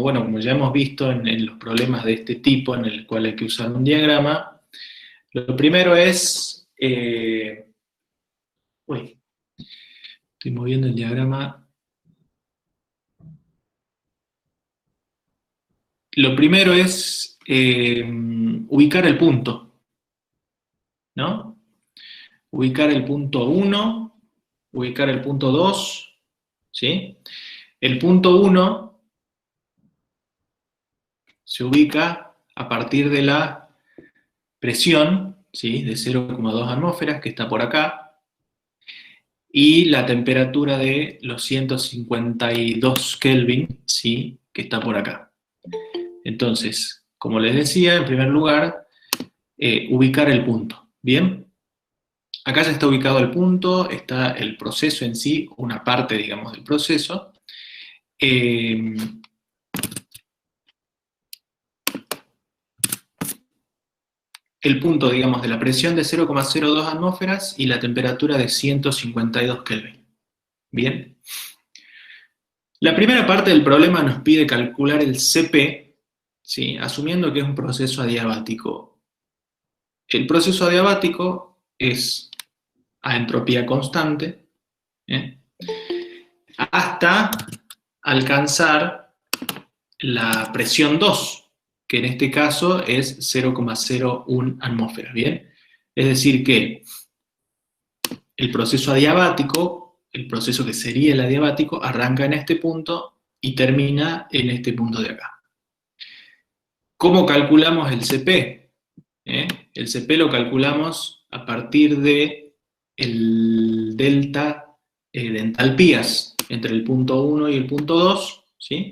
como ya hemos visto en los problemas de este tipo, en el cual hay que usar un diagrama, lo primero es... uy, estoy moviendo el diagrama. Lo primero es ubicar el punto, ¿no? Ubicar el punto 1, ubicar el punto 2, ¿sí? El punto 1 se ubica a partir de la presión, ¿sí? De 0,2 atmósferas, que está por acá, y la temperatura de los 152 Kelvin, ¿sí? Que está por acá. Entonces, como les decía, en primer lugar, ubicar el punto, ¿bien? Acá ya está ubicado el punto, está el proceso en sí, una parte, digamos, del proceso. El punto, digamos, de la presión de 0,02 atmósferas y la temperatura de 152 Kelvin. Bien. La primera parte del problema nos pide calcular el CP, ¿sí? Asumiendo que es un proceso adiabático. El proceso adiabático es a entropía constante, ¿eh? Hasta alcanzar la presión 2, que en este caso es 0,01 atmósferas, ¿bien? Es decir que el proceso adiabático, el proceso que sería el adiabático, arranca en este punto y termina en este punto de acá. ¿Cómo calculamos el CP? El CP lo calculamos a partir de el delta de entalpías entre el punto 1 y el punto 2, ¿sí?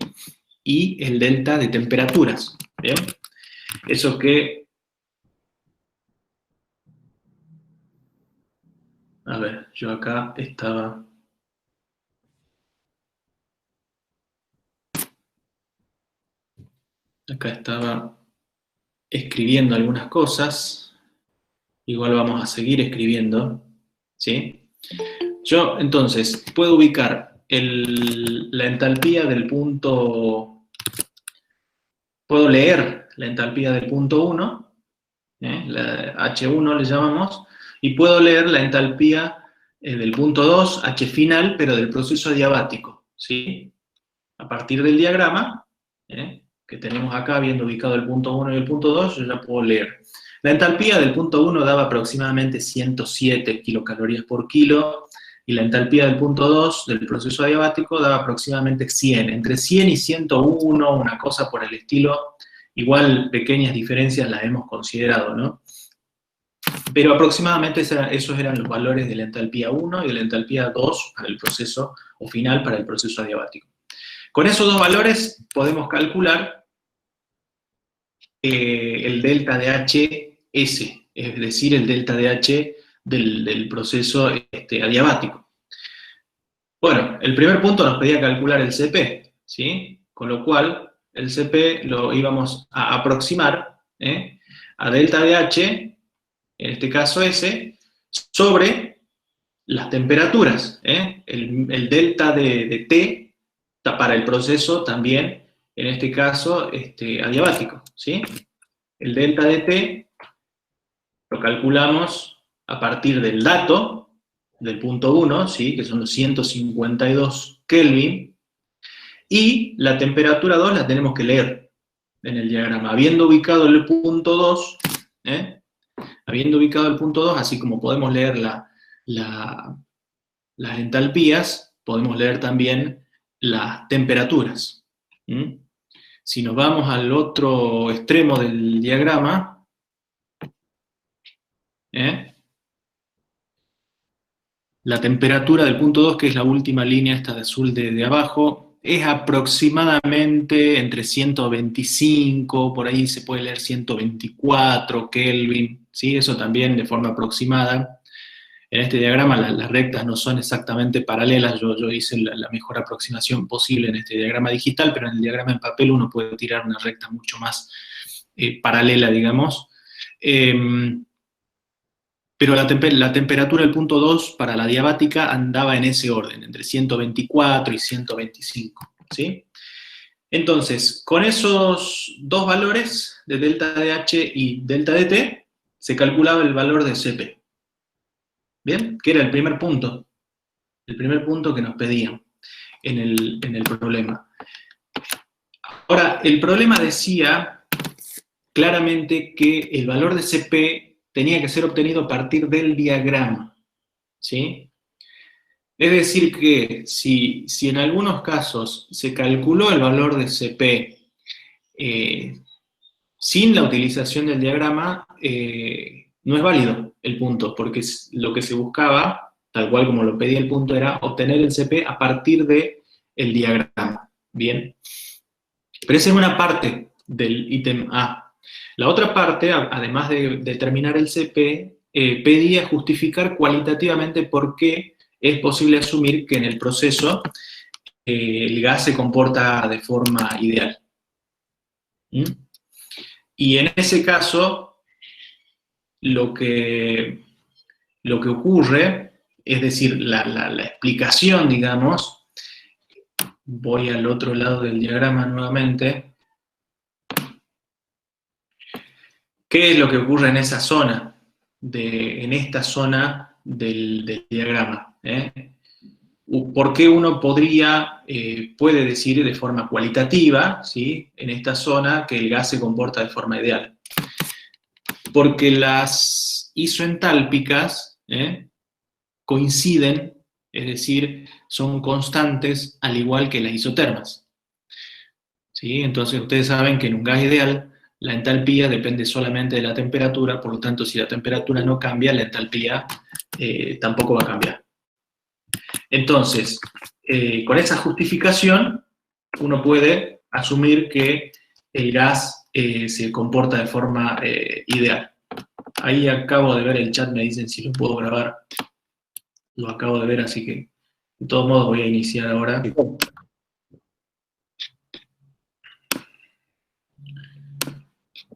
Y el delta de temperaturas, ¿bien? Eso que... A ver, yo acá estaba... Acá estaba escribiendo algunas cosas. Igual vamos a seguir escribiendo, ¿sí? Yo, entonces, puedo ubicar la entalpía del punto... Puedo leer la entalpía del punto 1, la H1 le llamamos, y puedo leer la entalpía del punto 2, H final, pero del proceso adiabático, ¿sí? A partir del diagrama, que tenemos acá, viendo ubicado el punto 1 y el punto 2, yo ya puedo leer. La entalpía del punto 1 daba aproximadamente 107 kilocalorías por kilo, y la entalpía del punto 2 del proceso adiabático daba aproximadamente 100, entre 100 y 101, una cosa por el estilo. Igual pequeñas diferencias las hemos considerado, ¿no? Pero aproximadamente esos eran los valores de la entalpía 1 y de la entalpía 2 para el proceso, o final para el proceso adiabático. Con esos dos valores podemos calcular el delta de HS, es decir, el delta de H del proceso adiabático. Bueno, el primer punto nos pedía calcular el CP, ¿sí? Con lo cual, el CP lo íbamos a aproximar a delta de H, en este caso S, sobre las temperaturas. El delta de T para el proceso también, en este caso, adiabático, ¿sí? El delta de T lo calculamos a partir del dato del punto 1, ¿sí? Que son los 152 Kelvin, y la temperatura 2 la tenemos que leer en el diagrama. Habiendo ubicado el punto 2, habiendo ubicado el punto 2, así como podemos leer las entalpías, podemos leer también las temperaturas. Si nos vamos al otro extremo del diagrama, la temperatura del punto 2, que es la última línea esta de azul de abajo, es aproximadamente entre 125, por ahí se puede leer 124 Kelvin, ¿sí? Eso también de forma aproximada. En este diagrama las rectas no son exactamente paralelas, yo hice la mejor aproximación posible en este diagrama digital, pero en el diagrama en papel uno puede tirar una recta mucho más paralela, digamos. Pero la temperatura del punto 2 para la diabática andaba en ese orden, entre 124 y 125, ¿sí? Entonces, con esos dos valores de delta de H y delta de T, se calculaba el valor de Cp. ¿Bien? Que era el primer punto que nos pedían en el problema. Ahora, el problema decía claramente que el valor de Cp tenía que ser obtenido a partir del diagrama, ¿sí? Es decir que si en algunos casos se calculó el valor de Cp sin la utilización del diagrama, no es válido el punto, porque lo que se buscaba, tal cual como lo pedía el punto, era obtener el Cp a partir del diagrama. Bien. Pero esa es una parte del ítem A. La otra parte, además de determinar el Cp, pedía justificar cualitativamente por qué es posible asumir que en el proceso el gas se comporta de forma ideal. ¿Mm? Y en ese caso, lo que ocurre, es decir, la explicación, digamos, voy al otro lado del diagrama nuevamente. ¿Qué es lo que ocurre en esa zona? En esta zona del diagrama. ¿Por qué uno puede decir de forma cualitativa, ¿sí?, en esta zona que el gas se comporta de forma ideal? Porque las isoentálpicas coinciden, es decir, son constantes al igual que las isotermas. ¿Sí? Entonces ustedes saben que en un gas ideal la entalpía depende solamente de la temperatura, por lo tanto si la temperatura no cambia, la entalpía tampoco va a cambiar. Entonces, con esa justificación, uno puede asumir que el gas se comporta de forma ideal. Ahí acabo de ver el chat, me dicen si lo puedo grabar. Lo acabo de ver, así que de todos modos voy a iniciar ahora.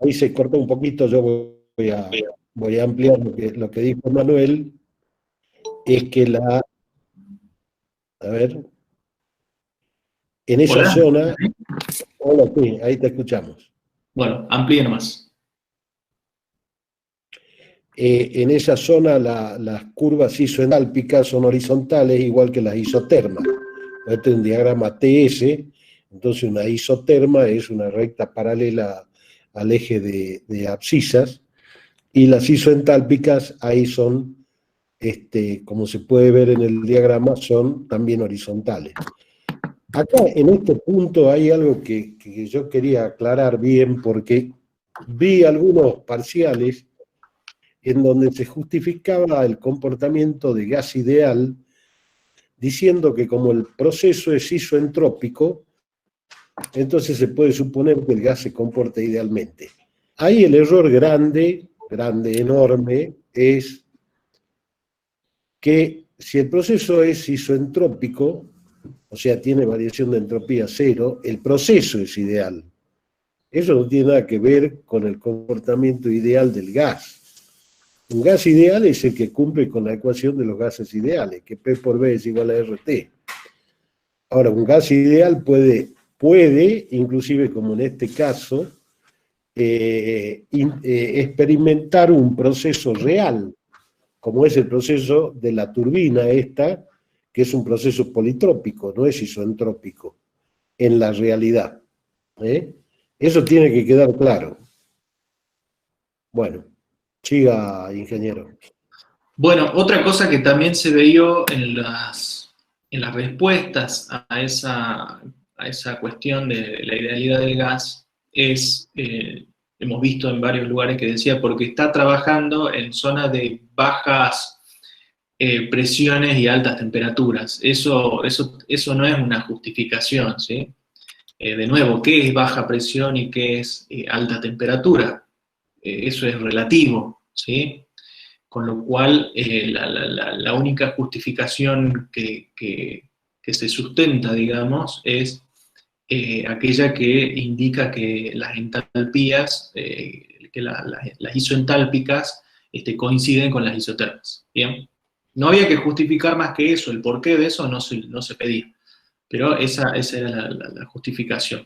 Ahí se cortó un poquito, yo voy a ampliar lo que dijo Manuel, es que a ver, en esa Hola. zona, hola, sí, ahí te escuchamos. Bueno, amplíe nomás. En esa zona las curvas isoentálpicas son horizontales, igual que las isotermas. Este es un diagrama TS, entonces una isoterma es una recta paralela al eje de abscisas, y las isoentálpicas ahí son, como se puede ver en el diagrama, son también horizontales. Acá, en este punto, hay algo que yo quería aclarar bien, porque vi algunos parciales en donde se justificaba el comportamiento de gas ideal diciendo que como el proceso es isoentrópico, entonces se puede suponer que el gas se comporta idealmente. Ahí el error grande, enorme, es que si el proceso es isoentrópico, o sea, tiene variación de entropía cero, el proceso es ideal. Eso no tiene nada que ver con el comportamiento ideal del gas. Un gas ideal es el que cumple con la ecuación de los gases ideales, que P por B es igual a RT. Ahora, un gas ideal puede, inclusive como en este caso, experimentar un proceso real, como es el proceso de la turbina esta, que es un proceso politrópico, no es isoentrópico, en la realidad. Eso tiene que quedar claro. Bueno, siga, ingeniero. Bueno, otra cosa que también se veía en las respuestas a esa cuestión de la idealidad del gas es, hemos visto en varios lugares que decía, porque está trabajando en zonas de bajas presiones y altas temperaturas. Eso no es una justificación, ¿sí? De nuevo, ¿qué es baja presión y qué es alta temperatura? Eso es relativo, ¿sí? Con lo cual, la única justificación que se sustenta, digamos, es aquella que indica que las entalpías, que las isoentálpicas coinciden con las isotermas. ¿Bien? No había que justificar más que eso, el porqué de eso no se pedía, pero esa era la justificación.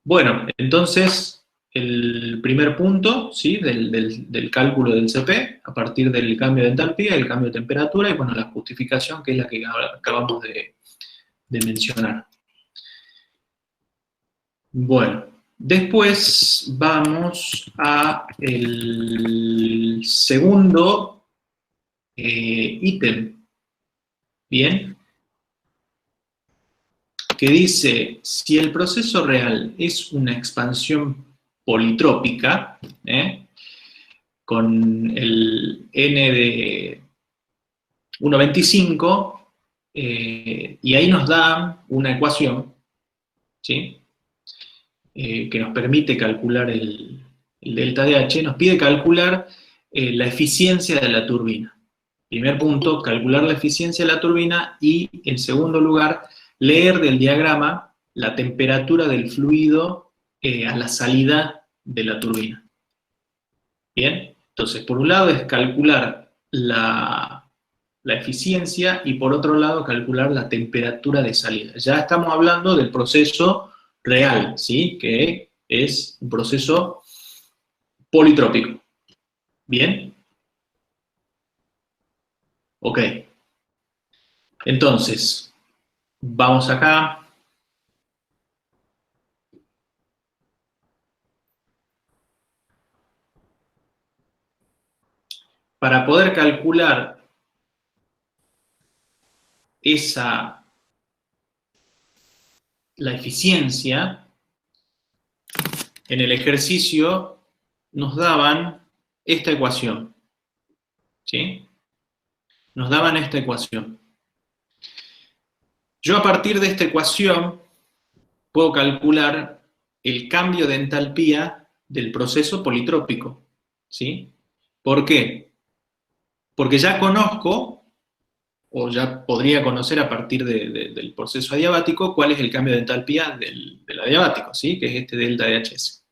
Bueno, entonces, el primer punto, ¿sí? del cálculo del CP, a partir del cambio de entalpía, el cambio de temperatura, y bueno, la justificación, que es la que acabamos de mencionar. Bueno, después vamos a el segundo ítem, ¿bien? Que dice, si el proceso real es una expansión politrópica, con el n de 1,25, y ahí nos da una ecuación, ¿sí? Que nos permite calcular el delta de H, nos pide calcular la eficiencia de la turbina. Primer punto, calcular la eficiencia de la turbina, y en segundo lugar, leer del diagrama la temperatura del fluido a la salida de la turbina. Bien, entonces por un lado es calcular la eficiencia, y por otro lado calcular la temperatura de salida. Ya estamos hablando del proceso real, ¿sí? Que es un proceso politrópico. ¿Bien? Ok. Entonces, vamos acá. Para poder calcular la eficiencia, en el ejercicio nos daban esta ecuación, ¿sí? Nos daban esta ecuación. Yo, a partir de esta ecuación, puedo calcular el cambio de entalpía del proceso politrópico, ¿sí? ¿Por qué? Porque ya conozco, o ya podría conocer a partir del proceso adiabático, cuál es el cambio de entalpía del adiabático, ¿sí? Que es este delta de HS.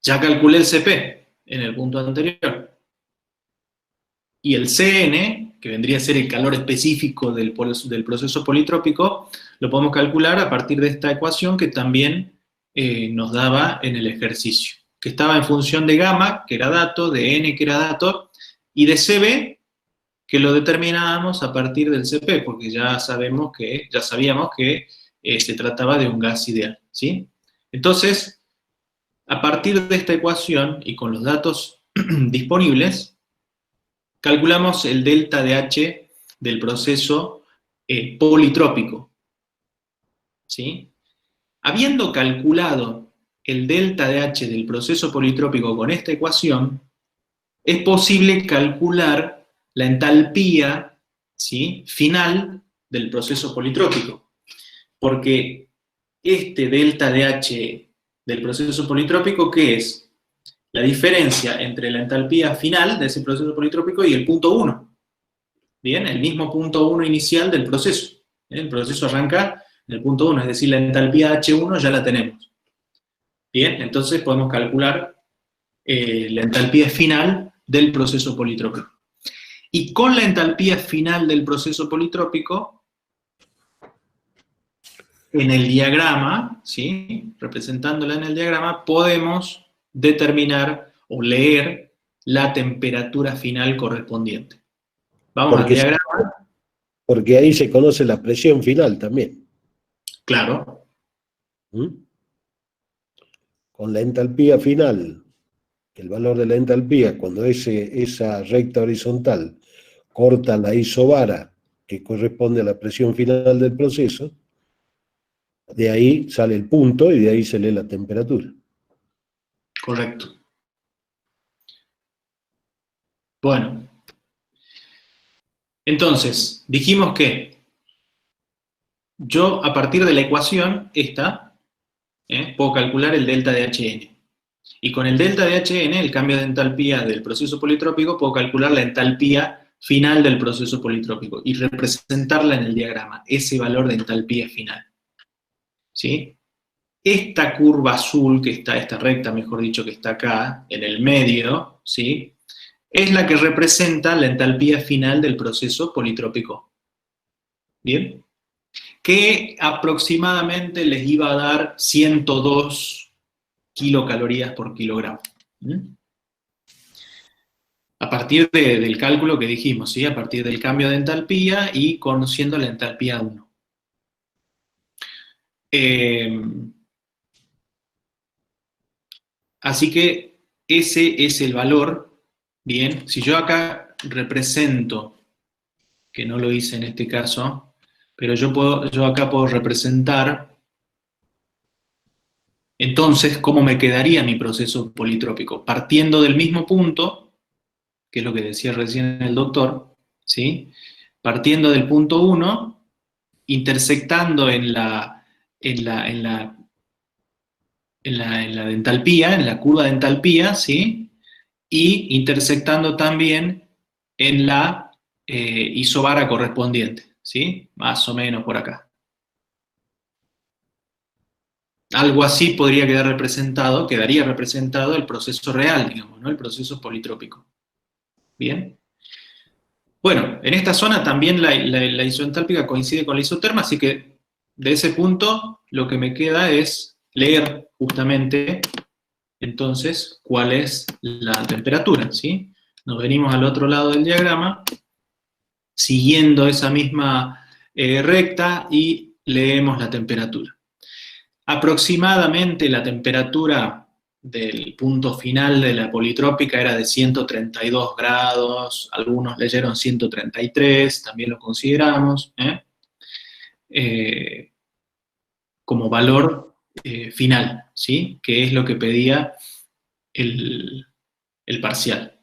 Ya calculé el CP en el punto anterior. Y el CN, que vendría a ser el calor específico del proceso politrópico, lo podemos calcular a partir de esta ecuación que también nos daba en el ejercicio, que estaba en función de gamma, que era dato, de N, que era dato, y de CB, que lo determinábamos a partir del CP, porque ya sabíamos que se trataba de un gas ideal, ¿sí? Entonces, a partir de esta ecuación y con los datos disponibles, calculamos el delta de H del proceso politrópico, ¿sí? Habiendo calculado el delta de H del proceso politrópico con esta ecuación, es posible calcular la entalpía, ¿sí?, final del proceso politrópico, porque este delta de H del proceso politrópico, ¿qué es? La diferencia entre la entalpía final de ese proceso politrópico y el punto 1. Bien, el mismo punto 1 inicial del proceso. El proceso arranca en el punto 1, es decir, la entalpía H1 ya la tenemos. Bien, entonces podemos calcular la entalpía final del proceso politrópico. Y con la entalpía final del proceso politrópico, en el diagrama, ¿sí?, representándola en el diagrama, podemos determinar o leer la temperatura final correspondiente. Vamos al diagrama. Porque ahí se conoce la presión final también. Claro. Con la entalpía final, el valor de la entalpía, cuando esa recta horizontal corta la isobara que corresponde a la presión final del proceso, de ahí sale el punto y de ahí se lee la temperatura. Correcto. Bueno, entonces, dijimos que yo, a partir de la ecuación esta, puedo calcular el delta de Hn. Y con el delta de Hn, el cambio de entalpía del proceso politrópico, puedo calcular la entalpía final del proceso politrópico y representarla en el diagrama, ese valor de entalpía final. ¿Sí? Esta curva azul que está, esta recta, mejor dicho, que está acá, en el medio, ¿sí?, es la que representa la entalpía final del proceso politrópico. ¿Bien? que aproximadamente les iba a dar 102 kilocalorías por kilogramo. A partir del cálculo que dijimos, ¿sí? A partir del cambio de entalpía y conociendo la entalpía 1. Así que ese es el valor. Bien, si yo acá represento, que no lo hice en este caso, pero yo acá puedo representar, entonces, cómo me quedaría mi proceso politrópico. Partiendo del mismo punto, que es lo que decía recién el doctor, ¿sí? Partiendo del punto 1, intersectando en la de entalpía, en la curva de entalpía, ¿sí? Y intersectando también en la isobara correspondiente, ¿sí? Más o menos por acá. Algo así quedaría representado el proceso real, digamos, ¿no? El proceso politrópico. ¿Bien? Bueno, en esta zona también la isoentálpica coincide con la isoterma, así que de ese punto lo que me queda es leer justamente entonces cuál es la temperatura, ¿sí? Nos venimos al otro lado del diagrama, siguiendo esa misma recta y leemos la temperatura. Aproximadamente la temperatura del punto final de la politrópica era de 132 grados, algunos leyeron 133, también lo consideramos, como valor final, ¿sí? Que es lo que pedía el parcial.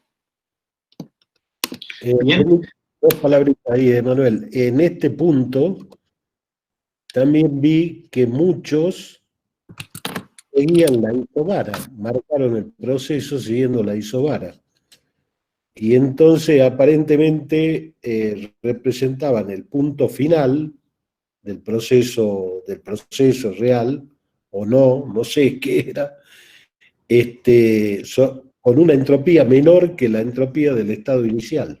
Bien. Dos palabritas ahí, Manuel. En este punto también vi que muchos seguían la isobara, marcaron el proceso siguiendo la isobara. Y entonces aparentemente representaban el punto final del proceso real, o no sé qué era, con una entropía menor que la entropía del estado inicial.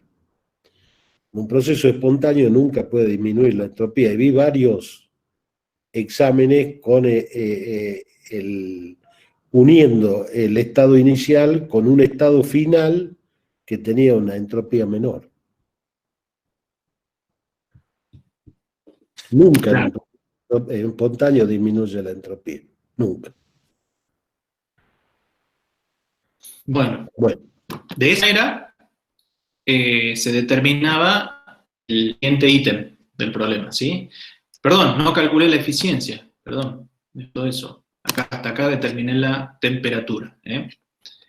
Un proceso espontáneo nunca puede disminuir la entropía. Y vi varios exámenes con uniendo el estado inicial con un estado final que tenía una entropía menor. Nunca claro. En espontáneo disminuye la entropía. Nunca. Bueno. De esa manera se determinaba el siguiente ítem del problema, ¿sí? Perdón, no calculé la eficiencia, perdón, de todo eso. Hasta acá determiné la temperatura,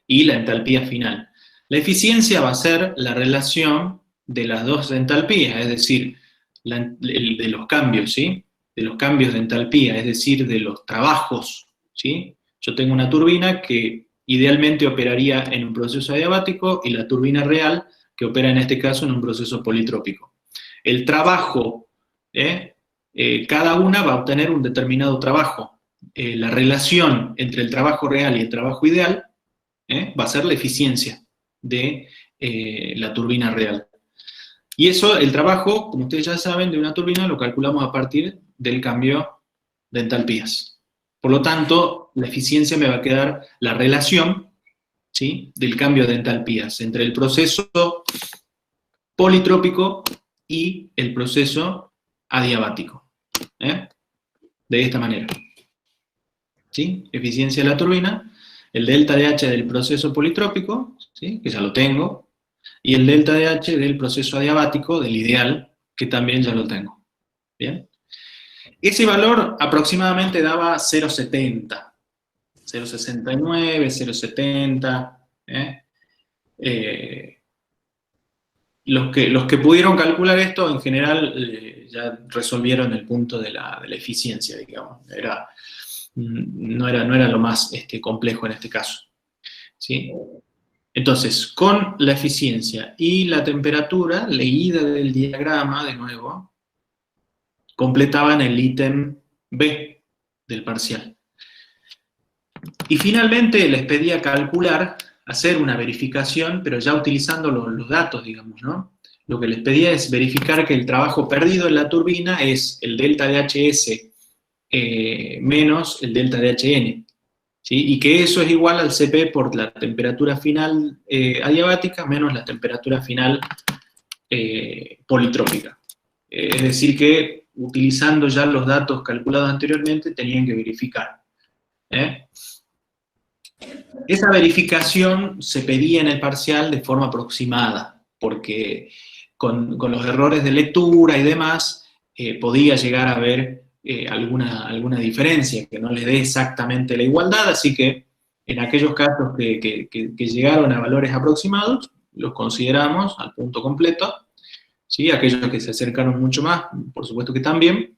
y la entalpía final. La eficiencia va a ser la relación de las dos entalpías, es decir, de los cambios, ¿sí? De los cambios de entalpía, es decir, de los trabajos, ¿sí? Yo tengo una turbina que idealmente operaría en un proceso adiabático y la turbina real que opera en este caso en un proceso politrópico. El trabajo, cada una va a obtener un determinado trabajo. La relación entre el trabajo real y el trabajo ideal va a ser la eficiencia de la turbina real. Y eso, el trabajo, como ustedes ya saben, de una turbina lo calculamos a partir del cambio de entalpías. Por lo tanto, la eficiencia me va a quedar la relación, ¿sí?, del cambio de entalpías entre el proceso politrópico y el proceso adiabático. De esta manera. ¿Sí? Eficiencia de la turbina, el delta de H del proceso politrópico, ¿sí?, que ya lo tengo, y el delta de H del proceso adiabático, del ideal, que también ya lo tengo. ¿Bien? Ese valor aproximadamente daba 0,70, 0,69, 0,70. Los que pudieron calcular esto, en general, ya resolvieron el punto de la eficiencia, digamos. No era lo más complejo en este caso, ¿sí? Entonces, con la eficiencia y la temperatura, leída del diagrama, de nuevo, completaban el ítem B del parcial. Y finalmente les pedía calcular, hacer una verificación, pero ya utilizando los datos, digamos, ¿no? lo que les pedía es verificar que el trabajo perdido en la turbina es el delta de HS menos el delta de HN, ¿sí? Y que eso es igual al CP por la temperatura final adiabática menos la temperatura final politrópica. Es decir, que utilizando ya los datos calculados anteriormente tenían que verificar. ¿eh? Esa verificación se pedía en el parcial de forma aproximada, porque con los errores de lectura y demás podía llegar a haber alguna diferencia que no le dé exactamente la igualdad, así que en aquellos casos que llegaron a valores aproximados, los consideramos al punto completo, ¿sí? Aquellos que se acercaron mucho más, por supuesto que también,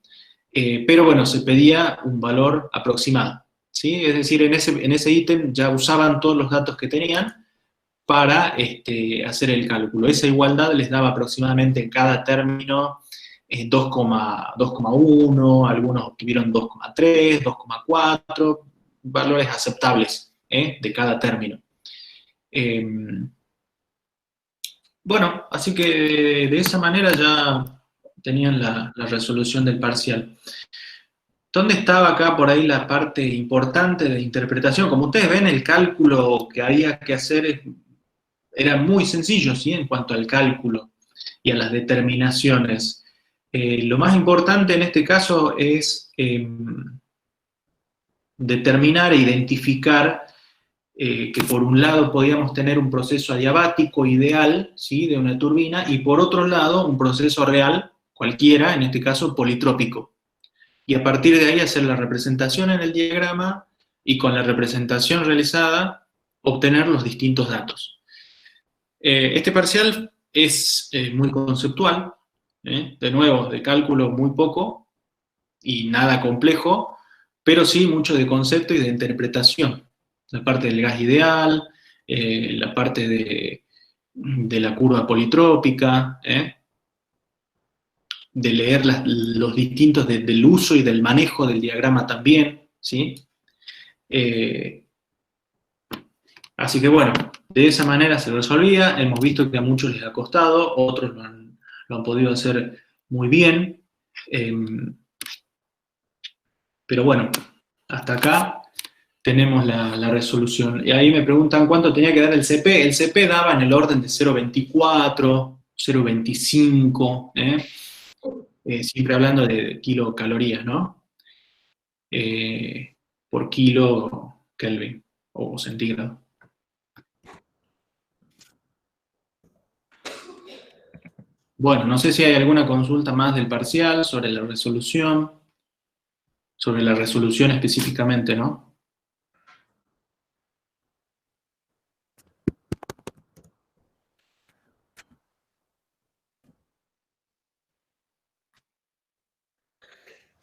pero bueno, se pedía un valor aproximado. ¿Sí? Es decir, en ese ítem ya usaban todos los datos que tenían para hacer el cálculo. Esa igualdad les daba aproximadamente en cada término 2,1, algunos obtuvieron 2,3, 2,4, valores aceptables de cada término. Bueno, así que de esa manera ya tenían la resolución del parcial. ¿Dónde estaba acá por ahí la parte importante de interpretación? Como ustedes ven, el cálculo que había que hacer era muy sencillo, ¿sí? En cuanto al cálculo y a las determinaciones. Lo más importante en este caso es determinar e identificar que por un lado podíamos tener un proceso adiabático ideal, ¿sí? De una turbina, y por otro lado un proceso real, cualquiera, en este caso politrópico. Y a partir de ahí hacer la representación en el diagrama y con la representación realizada obtener los distintos datos. Este parcial es muy conceptual, de nuevo, de cálculo muy poco y nada complejo, pero sí mucho de concepto y de interpretación. La parte del gas ideal, la parte de la curva politrópica, de leer los distintos del uso y del manejo del diagrama también, ¿sí? Así que bueno, de esa manera se resolvía. Hemos visto que a muchos les ha costado, otros lo han podido hacer muy bien. Pero bueno, hasta acá tenemos la resolución. Y ahí me preguntan cuánto tenía que dar el CP. El CP daba en el orden de 0,24, 0,25, siempre hablando de kilocalorías, ¿no? Por kilo Kelvin o centígrado. Bueno, no sé si hay alguna consulta más del parcial sobre la resolución específicamente, ¿no?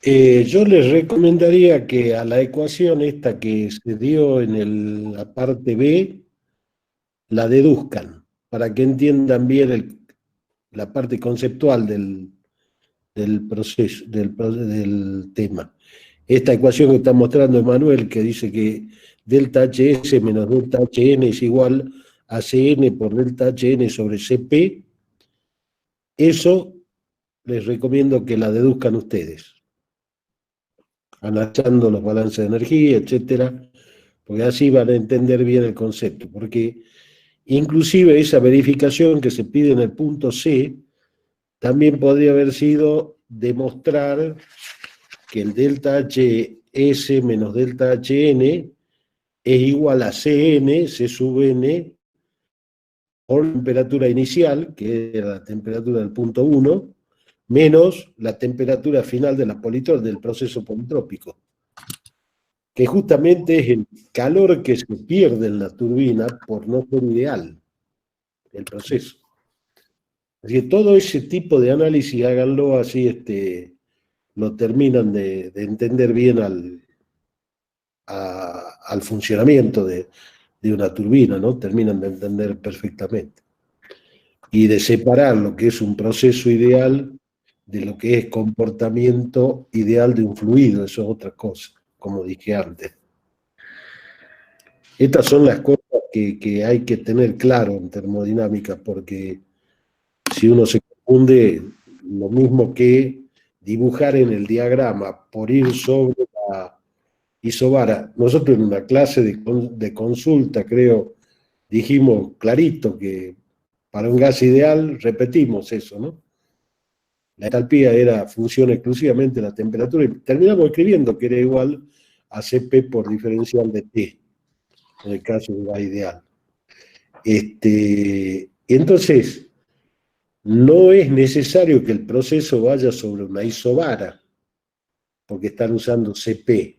Yo les recomendaría que a la ecuación esta que se dio en la parte B, la deduzcan, para que entiendan bien la parte conceptual del proceso, del tema. Esta ecuación que está mostrando Emanuel, que dice que delta HS menos delta HN es igual a CN por delta HN sobre CP, eso les recomiendo que la deduzcan ustedes, analizando los balances de energía, etcétera, porque así van a entender bien el concepto, porque inclusive esa verificación que se pide en el punto C también podría haber sido demostrar que el delta HS menos delta HN es igual a CN, C sub N, por la temperatura inicial, que era la temperatura del punto 1, menos la temperatura final de del proceso politrópico, que justamente es el calor que se pierde en la turbina por no ser ideal el proceso. Así que todo ese tipo de análisis háganlo así, lo terminan de entender bien al funcionamiento de una turbina, ¿no? Terminan de entender perfectamente. Y de separar lo que es un proceso ideal de lo que es comportamiento ideal de un fluido, eso es otra cosa, como dije antes. Estas son las cosas que hay que tener claro en termodinámica, porque si uno se confunde, lo mismo que dibujar en el diagrama por ir sobre la isobara. Nosotros en una clase de consulta, creo, dijimos clarito que para un gas ideal, repetimos eso, ¿no? La entalpía era función exclusivamente de la temperatura y terminamos escribiendo que era igual a Cp por diferencial de T, en el caso de gas ideal. Entonces, no es necesario que el proceso vaya sobre una isobara, porque están usando Cp.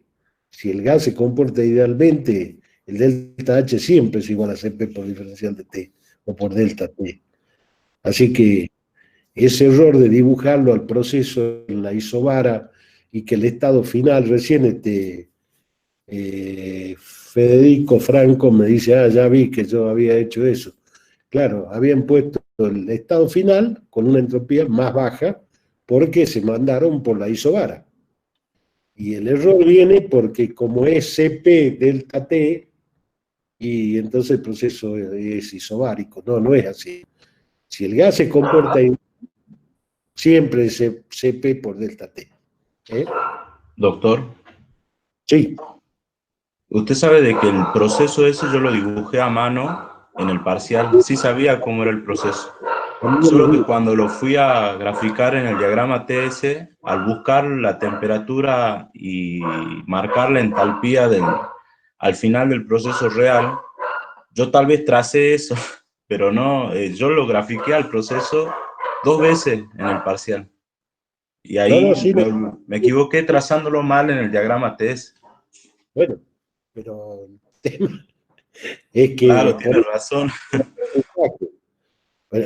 Si el gas se comporta idealmente, el delta H siempre es igual a Cp por diferencial de T, o por delta T. Así que ese error de dibujarlo al proceso en la isobara y que el estado final, recién Federico Franco me dice, ya vi que yo había hecho eso. Claro, habían puesto el estado final con una entropía más baja porque se mandaron por la isobara. Y el error viene porque como es Cp delta T, y entonces el proceso es isobárico. No, no es así. Si el gas se comporta siempre es Cp por delta T. Doctor, Sí. usted sabe de que el proceso ese yo lo dibujé a mano en el parcial. Sí sabía cómo era el proceso. Solo que cuando lo fui a graficar en el diagrama TS, al buscar la temperatura y marcar la entalpía al final del proceso real, yo tal vez tracé eso, pero no, yo lo grafiqué al proceso 2 veces en el parcial. Y ahí Sí, me equivoqué trazándolo mal en el diagrama TS. bueno, pero el tema es Claro, que tiene razón.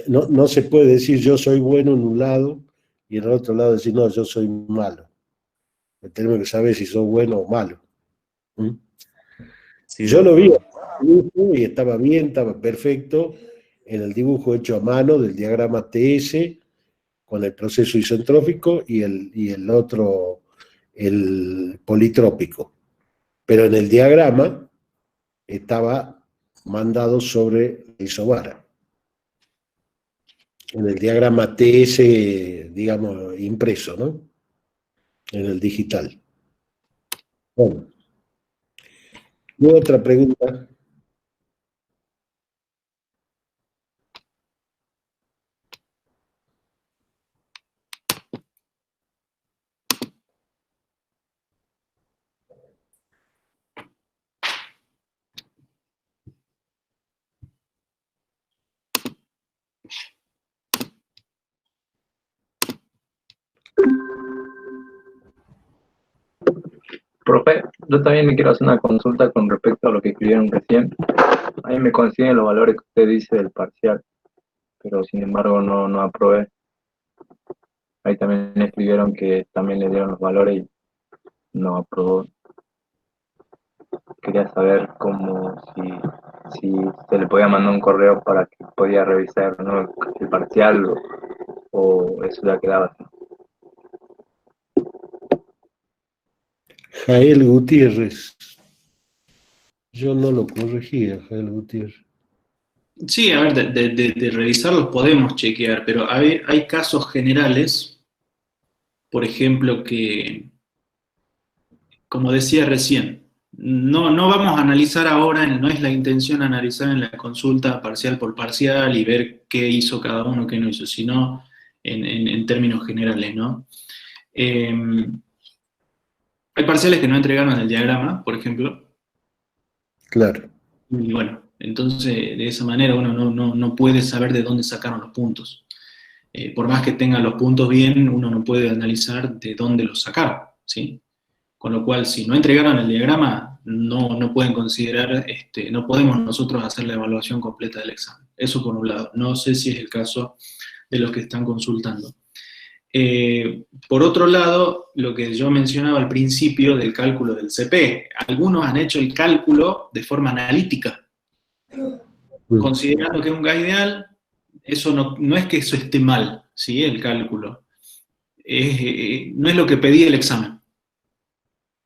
no se puede decir yo soy bueno en un lado y en el otro lado decir no, yo soy malo. Tenemos que saber si soy bueno o malo. ¿Mm? Sí, Yo lo vi doctor. y estaba bien, estaba perfecto en el dibujo hecho a mano del diagrama TS con el proceso isentrópico y el otro, el politrópico. Pero en el diagrama estaba mandado sobre la isobara. En el diagrama TS, digamos, impreso, ¿no? En el digital. Bueno, y otra pregunta. Profe, yo también me quiero hacer una consulta con respecto a lo que escribieron recién. Ahí me consiguen los valores que usted dice del parcial, pero sin embargo no aprobé. Ahí también escribieron que también le dieron los valores y no aprobó. Quería saber si se le podía mandar un correo para que podía revisar, ¿no?, el parcial o eso ya quedaba así. Jael Gutiérrez. Yo no lo corregía, Jael Gutiérrez. Sí, a ver, de revisarlos podemos chequear, pero hay casos generales, por ejemplo, que, como decía recién, no vamos a analizar ahora, no es la intención analizar en la consulta parcial por parcial y ver qué hizo cada uno, qué no hizo, sino en términos generales, ¿no? Hay parciales que no entregaron el diagrama, por ejemplo. Claro. Y bueno, entonces de esa manera uno no puede saber de dónde sacaron los puntos. Por más que tenga los puntos bien, uno no puede analizar de dónde los sacaron, ¿sí? Con lo cual, si no entregaron el diagrama, no pueden considerar, no podemos nosotros hacer la evaluación completa del examen. Eso por un lado. No sé si es el caso de los que están consultando. Por otro lado, lo que yo mencionaba al principio del cálculo del CP, algunos han hecho el cálculo de forma analítica, considerando que es un gas ideal. Eso no es que eso esté mal, ¿sí? El cálculo. No es lo que pedía el examen.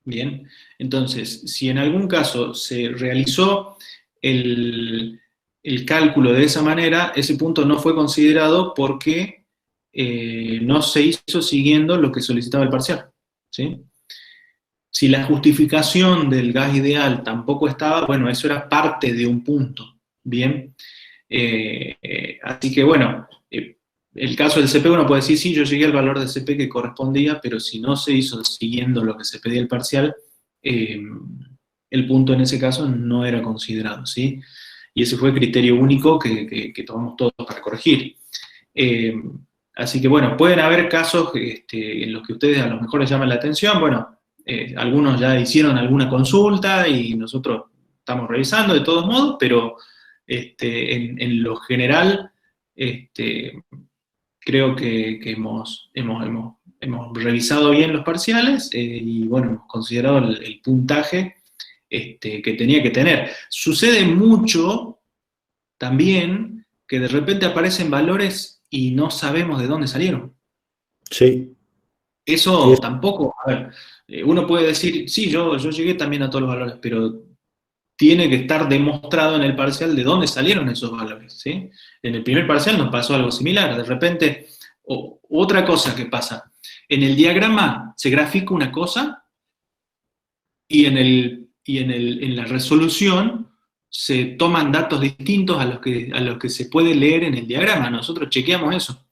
Bien, entonces, si en algún caso se realizó el cálculo de esa manera, ese punto no fue considerado porque no se hizo siguiendo lo que solicitaba el parcial, ¿sí? Si la justificación del gas ideal tampoco estaba, bueno, eso era parte de un punto, ¿bien? Así que, bueno, el caso del CP, uno puede decir, sí, yo llegué al valor del CP que correspondía, pero si no se hizo siguiendo lo que se pedía el parcial, el punto en ese caso no era considerado, ¿sí? Y ese fue el criterio único que tomamos todos para corregir. Así que, bueno, pueden haber casos en los que ustedes a lo mejor les llaman la atención, bueno, algunos ya hicieron alguna consulta y nosotros estamos revisando de todos modos, pero en lo general creo que hemos revisado bien los parciales y bueno, hemos considerado el puntaje que tenía que tener. Sucede mucho también que de repente aparecen valores y no sabemos de dónde salieron. Sí. Eso tampoco, a ver, uno puede decir, sí, yo llegué también a todos los valores, pero tiene que estar demostrado en el parcial de dónde salieron esos valores, ¿sí? En el primer parcial nos pasó algo similar, de repente, otra cosa que pasa, en el diagrama se grafica una cosa y en la resolución se toman datos distintos a los que se puede leer en el diagrama, nosotros chequeamos eso,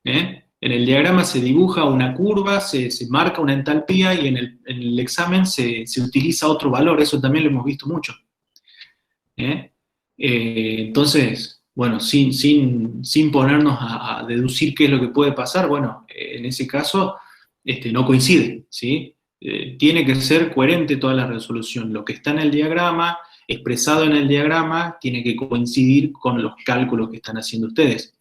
¿eh? En el diagrama se dibuja una curva, se marca una entalpía y en el examen se utiliza otro valor, eso también lo hemos visto mucho. Entonces, bueno, sin ponernos a deducir qué es lo que puede pasar, bueno, en ese caso no coincide, ¿sí? Tiene que ser coherente toda la resolución. Lo que está en el diagrama, expresado en el diagrama, tiene que coincidir con los cálculos que están haciendo ustedes.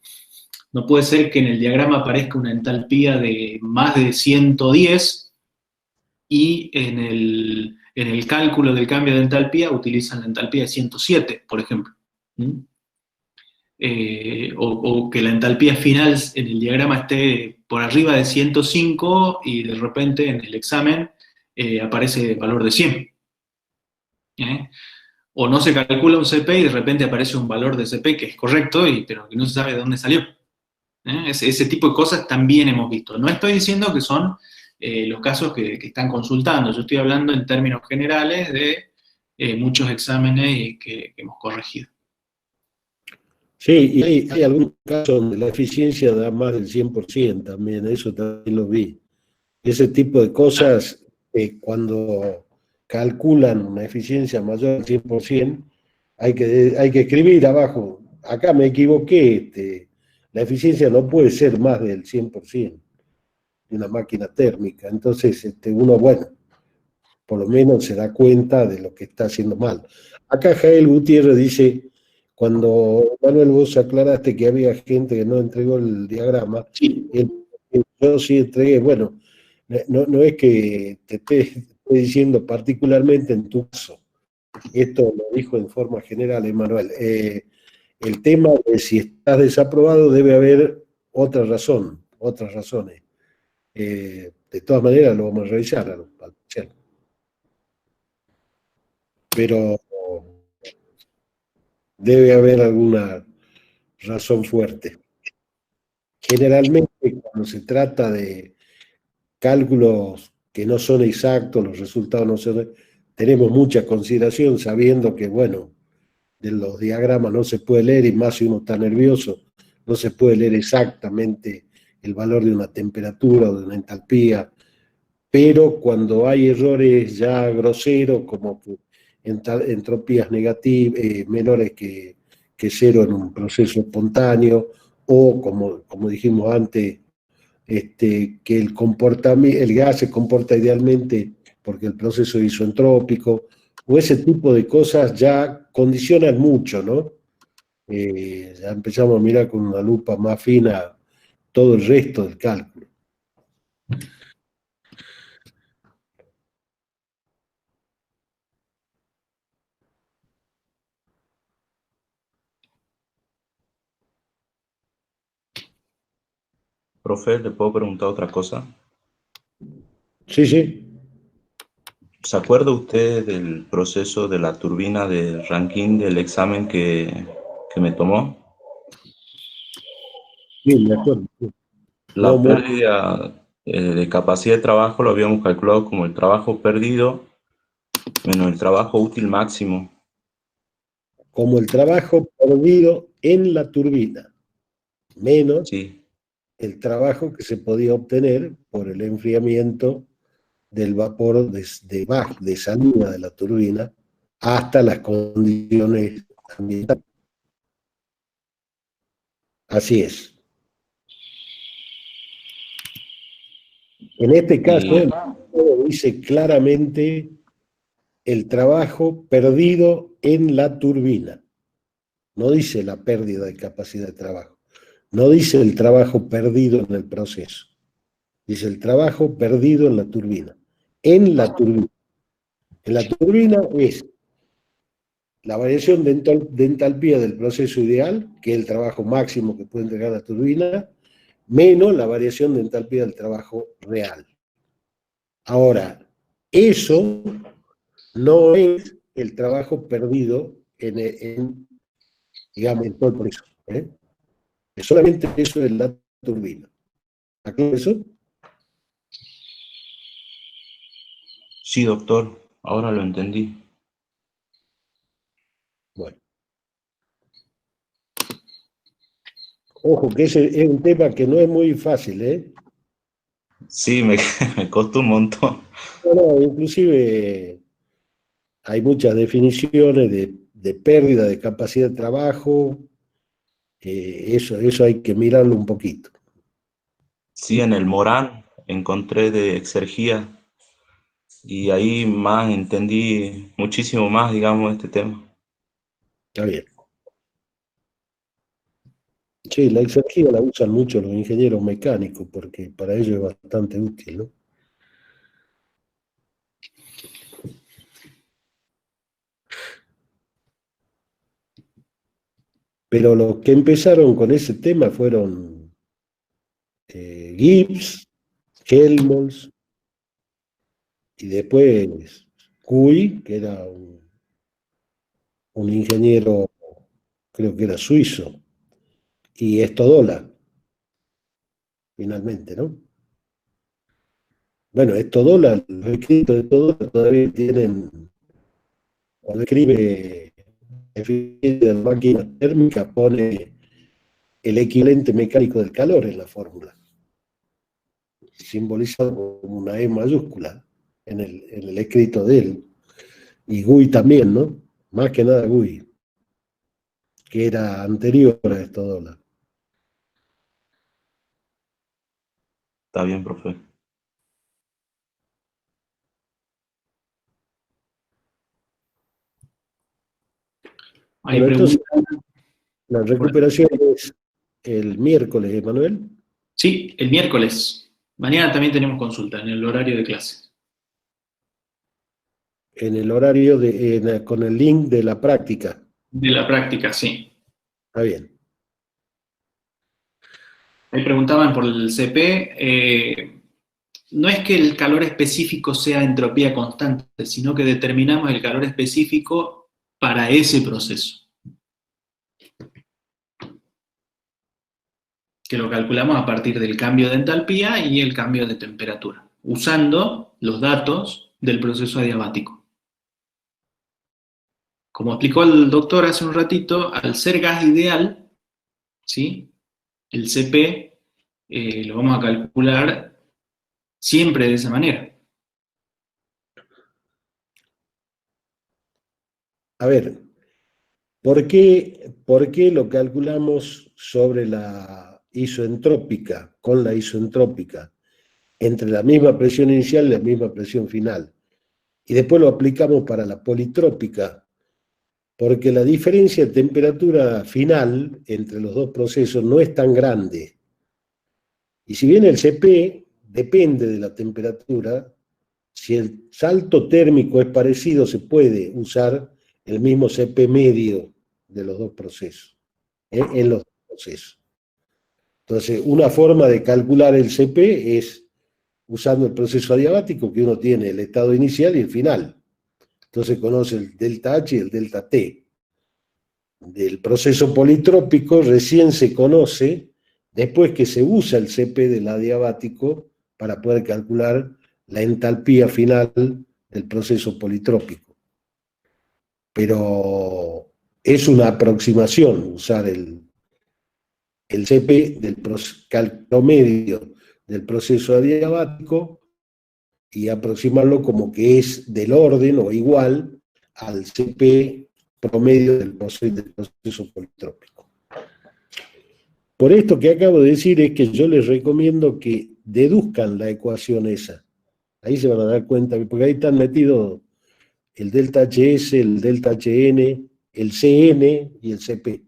No puede ser que en el diagrama aparezca una entalpía de más de 110 y en el cálculo del cambio de entalpía utilizan la entalpía de 107, por ejemplo. O que la entalpía final en el diagrama esté por arriba de 105 y de repente en el examen aparece el valor de 100. O no se calcula un CP y de repente aparece un valor de CP que es correcto, pero que no se sabe de dónde salió. Ese tipo de cosas también hemos visto. No estoy diciendo que son los casos que están consultando, yo estoy hablando en términos generales de muchos exámenes que hemos corregido. Sí, y hay algún caso donde la eficiencia da más del 100% también, eso también lo vi. Ese tipo de cosas, cuando calculan una eficiencia mayor al 100%, hay que escribir abajo, acá me equivoqué, la eficiencia no puede ser más del 100% de una máquina térmica. Entonces, uno, bueno, por lo menos se da cuenta de lo que está haciendo mal. Acá Jael Gutiérrez dice, cuando Manuel vos aclaraste que había gente que no entregó el diagrama, Sí. Yo sí entregué, bueno, no es que te esté diciendo particularmente en tu caso, esto lo dijo en forma general Emanuel, el tema de si estás desaprobado debe haber otra razón, otras razones. De todas maneras lo vamos a revisar al parcial. Pero debe haber alguna razón fuerte. Generalmente cuando se trata de cálculos que no son exactos, los resultados no son, tenemos mucha consideración sabiendo que, bueno, de los diagramas no se puede leer, y más si uno está nervioso, no se puede leer exactamente el valor de una temperatura o de una entalpía, pero cuando hay errores ya groseros, como que entropías negativas, menores que cero en un proceso espontáneo, o como dijimos antes, que el gas se comporta idealmente porque el proceso es isentrópico, o ese tipo de cosas ya condicionan mucho, ¿no? Ya empezamos a mirar con una lupa más fina todo el resto del cálculo. Profe, ¿le puedo preguntar otra cosa? Sí, sí. ¿Se acuerda usted del proceso de la turbina de Rankine del examen que que me tomó. Bien, de acuerdo. La pérdida de capacidad de trabajo lo habíamos calculado como el trabajo perdido menos el trabajo útil máximo. Como el trabajo perdido en la turbina, menos Sí, el trabajo que se podía obtener por el enfriamiento del vapor de salida de la turbina hasta las condiciones ambientales. Así es. En este caso, y el método dice claramente el trabajo perdido en la turbina. No dice la pérdida de capacidad de trabajo. No dice el trabajo perdido en el proceso. Dice el trabajo perdido en la turbina. En la turbina. En la turbina es la variación de entalpía del proceso ideal, que es el trabajo máximo que puede entregar la turbina, menos la variación de entalpía del trabajo real. Ahora, eso no es el trabajo perdido digamos, en todo el proceso. Solamente eso es la turbina. ¿Está claro eso? sí, doctor, ahora lo entendí. Bueno. Ojo, que ese es un tema que no es muy fácil, ¿eh? Sí, me, me costó un montón. No, inclusive hay muchas definiciones de pérdida de capacidad de trabajo, eso hay que mirarlo un poquito. Sí, en el Morán encontré de exergía y ahí más entendí muchísimo más, digamos, este tema. Está bien. Sí, la exergía la usan mucho los ingenieros mecánicos porque para ellos es bastante útil, ¿no? Pero los que empezaron con ese tema fueron Gibbs, Helmholtz y después Cuy, que era un ingeniero, creo que era suizo, y Estodola, finalmente, ¿no? Bueno, Estodola, los escritos de Estodola todavía tienen, cuando escribe eficiencia de la máquina térmica, pone el equivalente mecánico del calor en la fórmula, simbolizado como una E mayúscula en el escrito de él. Y Guy también, ¿no? Más que nada Guy, que era anterior a Estodola. Está bien, profe. Hay Bueno, entonces preguntas la por recuperación es el miércoles, Emanuel, Sí, el miércoles. Mañana también tenemos consulta en el horario de clase. en el horario con el link de la práctica. De la práctica, sí. Está bien. Me preguntaban por el CP. No es que el calor específico sea entropía constante, sino que determinamos el calor específico para ese proceso, que lo calculamos a partir del cambio de entalpía y el cambio de temperatura, usando los datos del proceso adiabático. Como explicó el doctor hace un ratito, al ser gas ideal, ¿sí? El CP lo vamos a calcular siempre de esa manera. A ver, ¿por qué lo calculamos sobre la isoentrópica, con la isoentrópica, entre la misma presión inicial y la misma presión final? Y después lo aplicamos para la politrópica, porque la diferencia de temperatura final entre los dos procesos no es tan grande. Y si bien el CP depende de la temperatura, si el salto térmico es parecido, se puede usar el mismo CP medio de los dos procesos, en los dos procesos. Entonces, una forma de calcular el CP es usando el proceso adiabático, que uno tiene el estado inicial y el final. Entonces conoce el delta H y el delta T. del proceso politrópico recién se conoce después que se usa el CP del adiabático para poder calcular la entalpía final del proceso politrópico. Pero es una aproximación usar el CP del cálculo medio del proceso adiabático y aproximarlo como que es del orden o igual al CP promedio del proceso politrópico. Por esto que acabo de decir es que yo les recomiendo que deduzcan la ecuación esa. Ahí se van a dar cuenta, porque ahí están metidos el delta HS, el delta HN, el CN y el CP.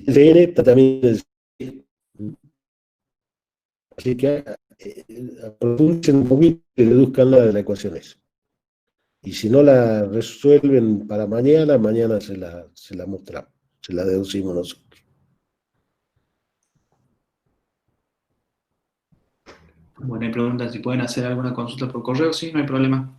El CN está también el CP. Así que profundicen un poquito y deduzcan la de la ecuación esa. Y si no la resuelven para mañana, mañana se la mostramos, se la deducimos nosotros. Bueno, hay preguntas si pueden hacer alguna consulta por correo, sí, no hay problema.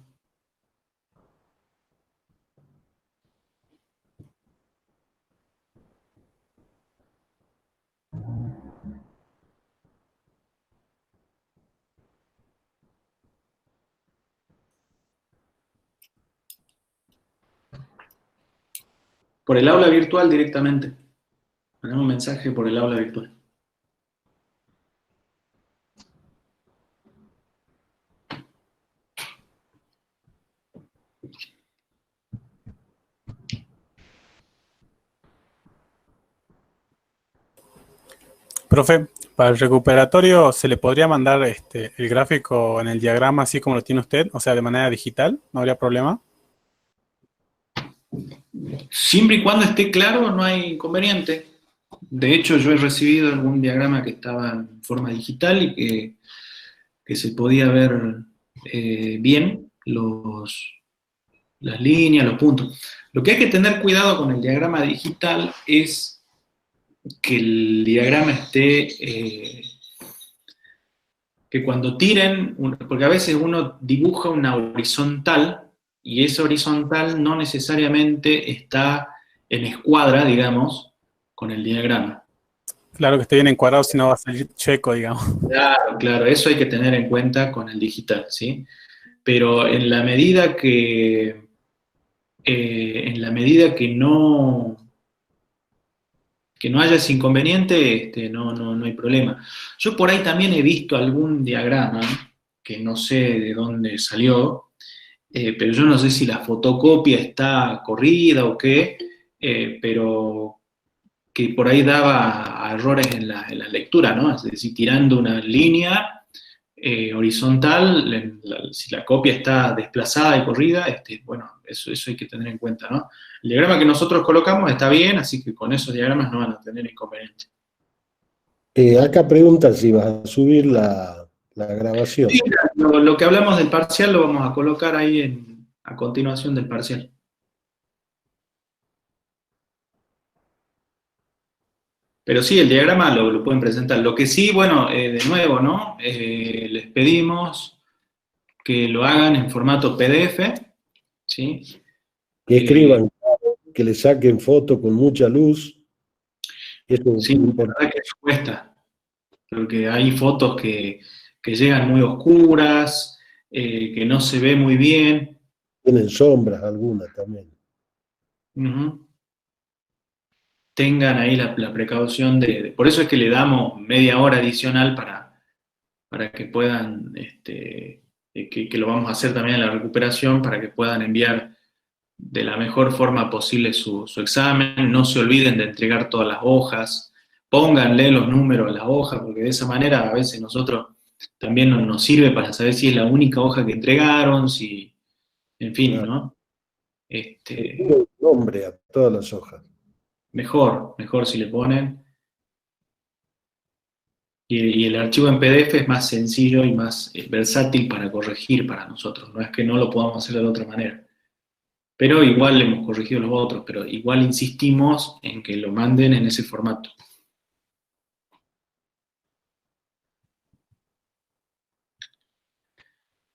Por el aula virtual directamente. Mandamos un mensaje por el aula virtual. Profe, para el recuperatorio, ¿se le podría mandar el gráfico en el diagrama así como lo tiene usted? O sea, de manera digital, ¿no habría problema? Siempre y cuando esté claro, no hay inconveniente. De hecho, yo he recibido algún diagrama que estaba en forma digital y que se podía ver bien las líneas, los puntos. Lo que hay que tener cuidado con el diagrama digital es que el diagrama esté, que cuando tiren, porque a veces uno dibuja una horizontal y esa horizontal no necesariamente está en escuadra, digamos, con el diagrama. Claro que esté bien encuadrado, si no va a salir checo, digamos. Claro, claro, eso hay que tener en cuenta con el digital, ¿sí? Pero en la medida que no haya ese inconveniente, no hay problema. Yo por ahí también he visto algún diagrama, que no sé de dónde salió, pero yo no sé si la fotocopia está corrida o qué, pero que por ahí daba errores en la lectura, ¿no? Es decir, tirando una línea horizontal, si la copia está desplazada y corrida, bueno, eso hay que tener en cuenta, ¿no? El diagrama que nosotros colocamos está bien, así que con esos diagramas no van a tener inconveniente. Acá preguntan si vas a subir la grabación. Sí, lo que hablamos del parcial lo vamos a colocar ahí a continuación del parcial. Pero sí, el diagrama lo pueden presentar. Lo que sí, bueno, de nuevo, ¿no? Les pedimos que lo hagan en formato PDF, ¿sí? Que escriban, que le saquen fotos con mucha luz. Eso es Sí, la importante. verdad que eso cuesta, porque hay fotos que llegan muy oscuras, que no se ve muy bien. Tienen sombras algunas también. Ujú. Tengan ahí la precaución por eso es que le damos media hora adicional para que puedan, que lo vamos a hacer también en la recuperación, para que puedan enviar de la mejor forma posible su examen. No se olviden de entregar todas las hojas, pónganle los números a la hoja, porque de esa manera a veces nosotros también nos sirve para saber si es la única hoja que entregaron, en fin, Claro. ¿no? Tiene nombre a todas las hojas. Mejor si le ponen. Y el archivo en PDF es más sencillo y más versátil para corregir para nosotros. No es que no lo podamos hacer de otra manera. Pero igual le hemos corregido los otros, pero igual insistimos en que lo manden en ese formato.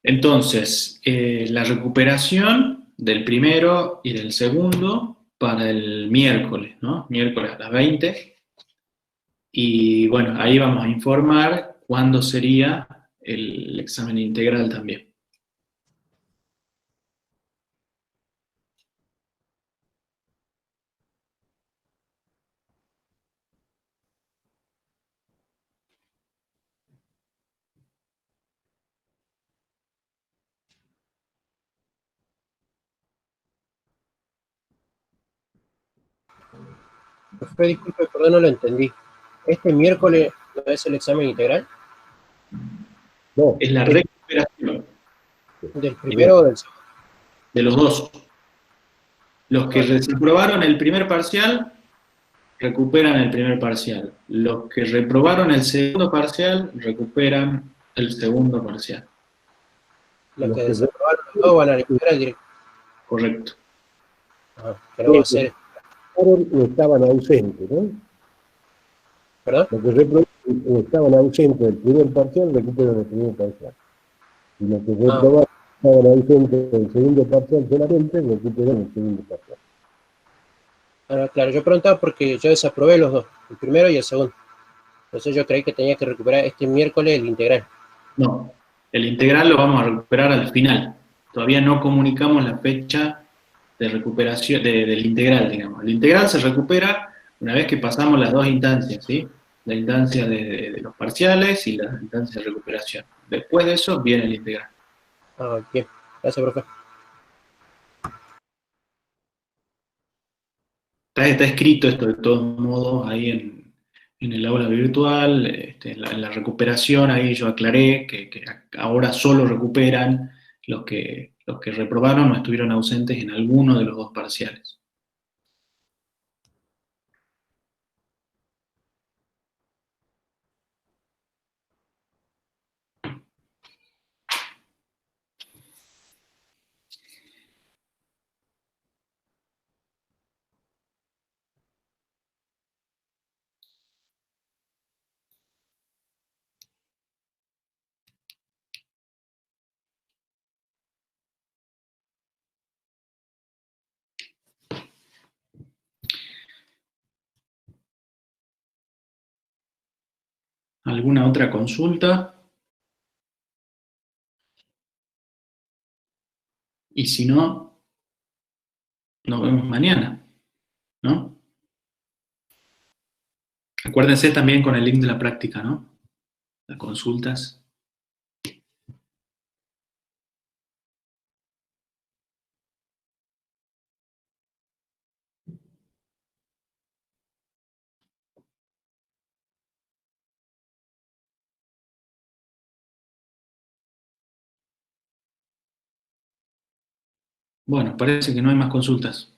Entonces, la recuperación del primero y del segundo para el miércoles, ¿no? Miércoles a las 20. Y bueno, ahí vamos a informar cuándo sería el examen integral también. Profe, disculpe, perdón, no lo entendí. ¿Este miércoles no es el examen integral? No, Es la recuperación ¿Del primero o del segundo? de los dos. Los que reprobaron el primer parcial, recuperan el primer parcial. Los que reprobaron el segundo parcial, recuperan el segundo parcial. Los que desaprobaron los dos van a recuperar el directo. Correcto. Que no va a ser. o estaban ausentes, ¿no? ¿Perdón? Los que o estaban ausentes del primer parcial recuperan el primer parcial. Y los que reprobaron estaban ausentes del segundo parcial solamente recuperan el segundo parcial. Claro, yo preguntaba porque yo desaprobé los dos, el primero y el segundo. Entonces yo creí que tenía que recuperar este miércoles el integral. No, el integral lo vamos a recuperar al final. Todavía no comunicamos la fecha de recuperación del integral, digamos. El integral se recupera una vez que pasamos las dos instancias, ¿sí? La instancia de los parciales y la instancia de recuperación. Después de eso viene el integral. Bien. Gracias, profe. Está escrito esto de todos modos ahí en el aula virtual, en la recuperación, ahí yo aclaré que ahora solo recuperan los que reprobaron o estuvieron ausentes en alguno de los dos parciales. ¿Alguna otra consulta? Y si no, nos vemos mañana, ¿no? Acuérdense también con el link de la práctica, ¿no? Las consultas. Bueno, parece que no hay más consultas.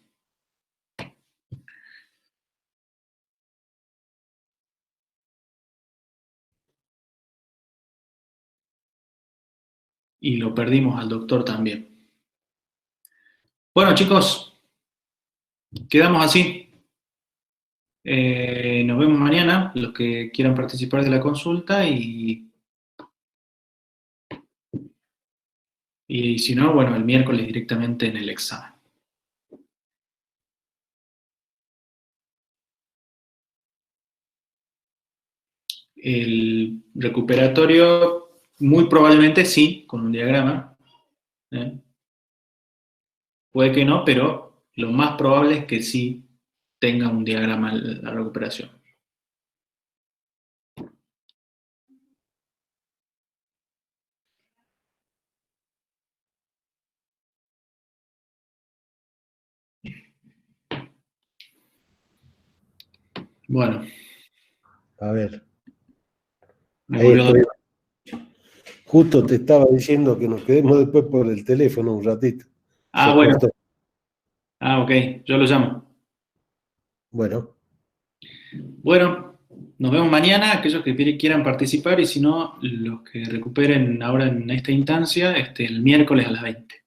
Y lo perdimos al doctor también. Bueno, chicos, quedamos así. Nos vemos mañana, los que quieran participar de la consulta, y si no, bueno, el miércoles directamente en el examen. El recuperatorio, muy probablemente sí, con un diagrama. Puede que no, pero lo más probable es que sí tenga un diagrama la recuperación. Bueno. A ver. Me volvió Justo te estaba diciendo que nos quedemos después por el teléfono un ratito. bueno. Ok, yo lo llamo. Bueno. Bueno, nos vemos mañana, aquellos que quieran participar, y si no, los que recuperen ahora en esta instancia, el miércoles a las 20.